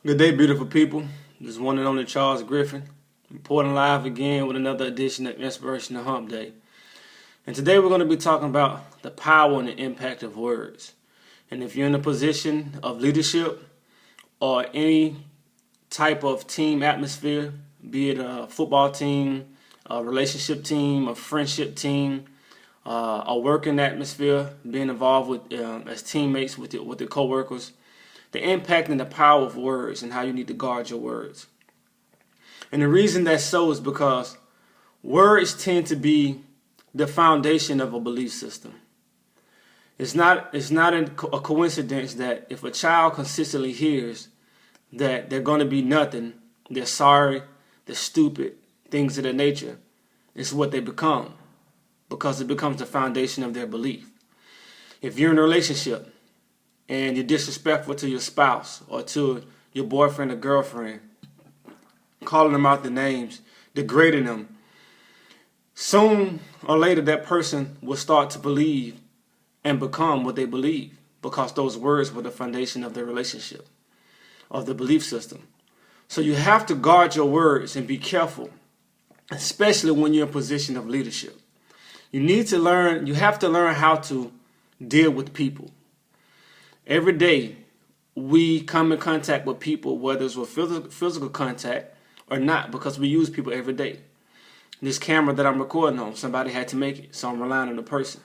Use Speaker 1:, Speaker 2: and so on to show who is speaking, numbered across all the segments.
Speaker 1: Good day, beautiful people. This is one and only Charles Griffin, reporting live again with another edition of Inspirational Hump Day. And today we're going to be talking about the power and the impact of words. And if you're in a position of leadership or any type of team atmosphere, be it a football team, a relationship team, a friendship team, a working atmosphere, being involved with as teammates with your coworkers, the impact and the power of words and how you need to guard your words. And the reason that's so is because words tend to be the foundation of a belief system. It's not a coincidence that if a child consistently hears that they're going to be nothing, they're sorry, they're stupid, things of that nature, it's what they become because it becomes the foundation of their belief. If you're in a relationship and you're disrespectful to your spouse or to your boyfriend or girlfriend, calling them out the names, degrading them, soon or later that person will start to believe and become what they believe because those words were the foundation of their relationship, of the belief system. So you have to guard your words and be careful, especially when you're in a position of leadership. You have to learn how to deal with people. Every day, we come in contact with people, whether it's with physical contact or not, because we use people every day. This camera that I'm recording on, somebody had to make it, so I'm relying on the person.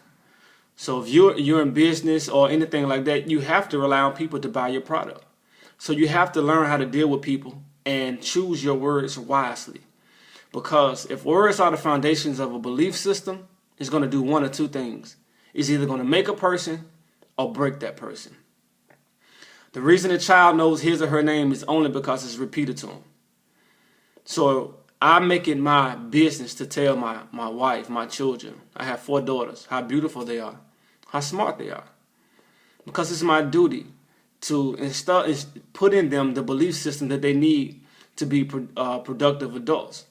Speaker 1: So if you're in business or anything like that, you have to rely on people to buy your product. So you have to learn how to deal with people and choose your words wisely. Because if words are the foundations of a belief system, it's going to do one or two things. It's either going to make a person or break that person. The reason a child knows his or her name is only because it's repeated to him. So I make it my business to tell my wife, my children, I have 4 daughters, how beautiful they are, how smart they are. Because it's my duty to put in them the belief system that they need to be productive adults.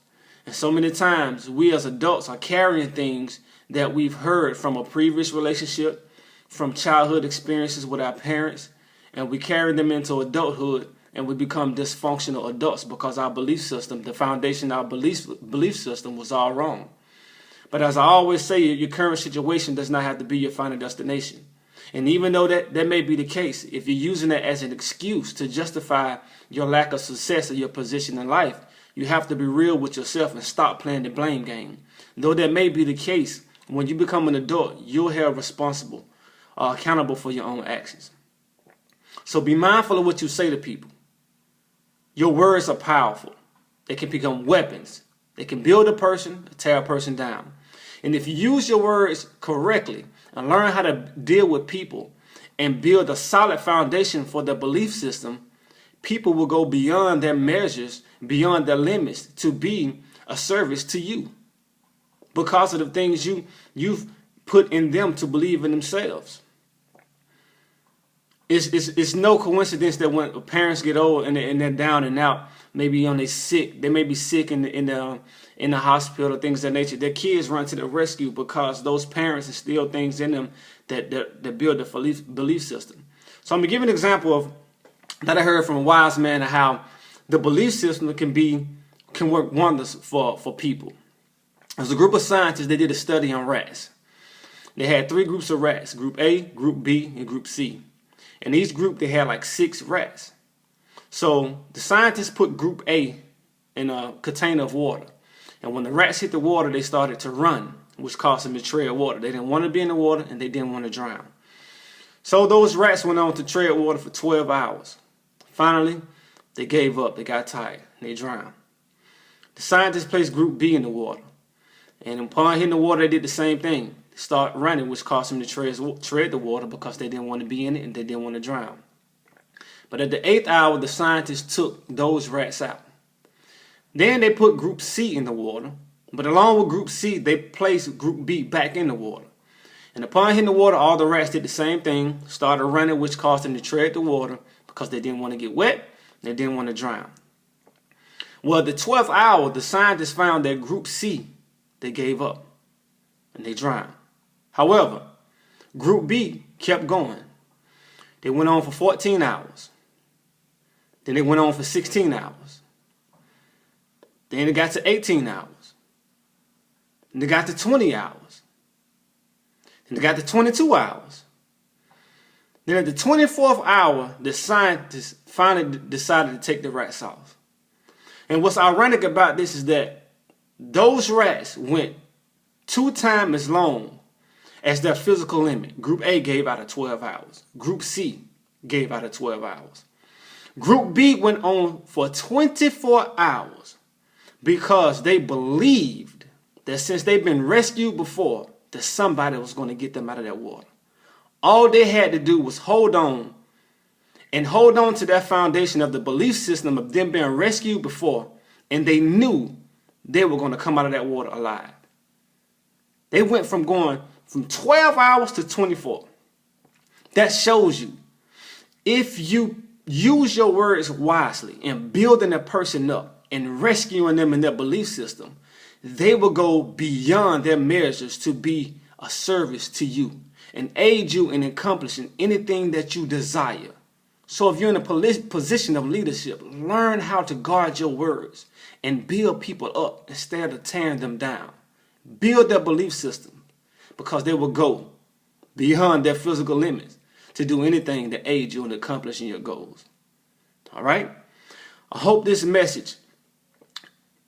Speaker 1: And so many times we as adults are carrying things that we've heard from a previous relationship, from childhood experiences with our parents, and we carry them into adulthood, and we become dysfunctional adults because our belief system, the foundation of our belief system was all wrong. But as I always say, your current situation does not have to be your final destination. And even though that may be the case, if you're using that as an excuse to justify your lack of success or your position in life, you have to be real with yourself and stop playing the blame game. Though that may be the case, when you become an adult, you're held accountable for your own actions. So be mindful of what you say to people. Your words are powerful. They can become weapons. They can build a person or tear a person down. And if you use your words correctly and learn how to deal with people and build a solid foundation for their belief system, people will go beyond their measures, beyond their limits to be a service to you because of the things you've put in them to believe in themselves. It's no coincidence that when parents get old and they're down and out, maybe they sick, they may be sick in the hospital, things of that nature. Their kids run to the rescue because those parents instill things in them that build the belief system. So I'm gonna give an example that I heard from a wise man of how the belief system can work wonders for people. There's a group of scientists. They did a study on rats. They had 3 groups of rats: Group A, Group B, and Group C. In each group, they had like 6 rats. So the scientists put Group A in a container of water. And when the rats hit the water, they started to run, which caused them to tread water. They didn't want to be in the water and they didn't want to drown. So those rats went on to tread water for 12 hours. Finally, they gave up. They got tired. And they drowned. The scientists placed Group B in the water. And upon hitting the water, they did the same thing. Start running, which caused them to tread the water because they didn't want to be in it and they didn't want to drown. But at the 8th hour, the scientists took those rats out. Then they put Group C in the water, but along with Group C, they placed Group B back in the water. And upon hitting the water, all the rats did the same thing, started running, which caused them to tread the water because they didn't want to get wet, they didn't want to drown. Well, the 12th hour, the scientists found that Group C, they gave up and they drowned. However, Group B kept going. They went on for 14 hours. Then it went on for 16 hours. Then it got to 18 hours. Then it got to 20 hours. Then it got to 22 hours. Then at the 24th hour, the scientists finally decided to take the rats off. And what's ironic about this is that those rats went 2 times as long as their physical limit. Group A gave out of 12 hours. Group C gave out of 12 hours. Group B went on for 24 hours because they believed that since they've been rescued before, that somebody was going to get them out of that water. All they had to do was hold on to that foundation of the belief system of them being rescued before, and they knew they were going to come out of that water alive. They went from going from 12 hours to 24. That shows you, if you use your words wisely in building a person up and rescuing them in their belief system, they will go beyond their measures to be a service to you and aid you in accomplishing anything that you desire. So if you're in a position of leadership, learn how to guard your words and build people up instead of tearing them down. Build their belief system, because they will go beyond their physical limits to do anything to aid you in accomplishing your goals. All right? I hope this message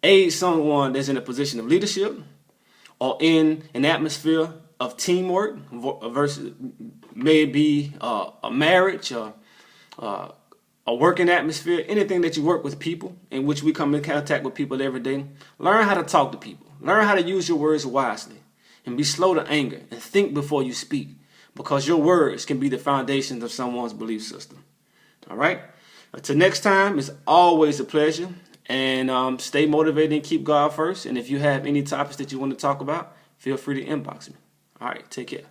Speaker 1: aids someone that's in a position of leadership or in an atmosphere of teamwork versus maybe a marriage or a working atmosphere, anything that you work with people, in which we come in contact with people every day. Learn how to talk to people. Learn how to use your words wisely and be slow to anger and think before you speak, because your words can be the foundation of someone's belief system. All right? Until next time, it's always a pleasure. And stay motivated and keep God first. And if you have any topics that you want to talk about, feel free to inbox me. All right, take care.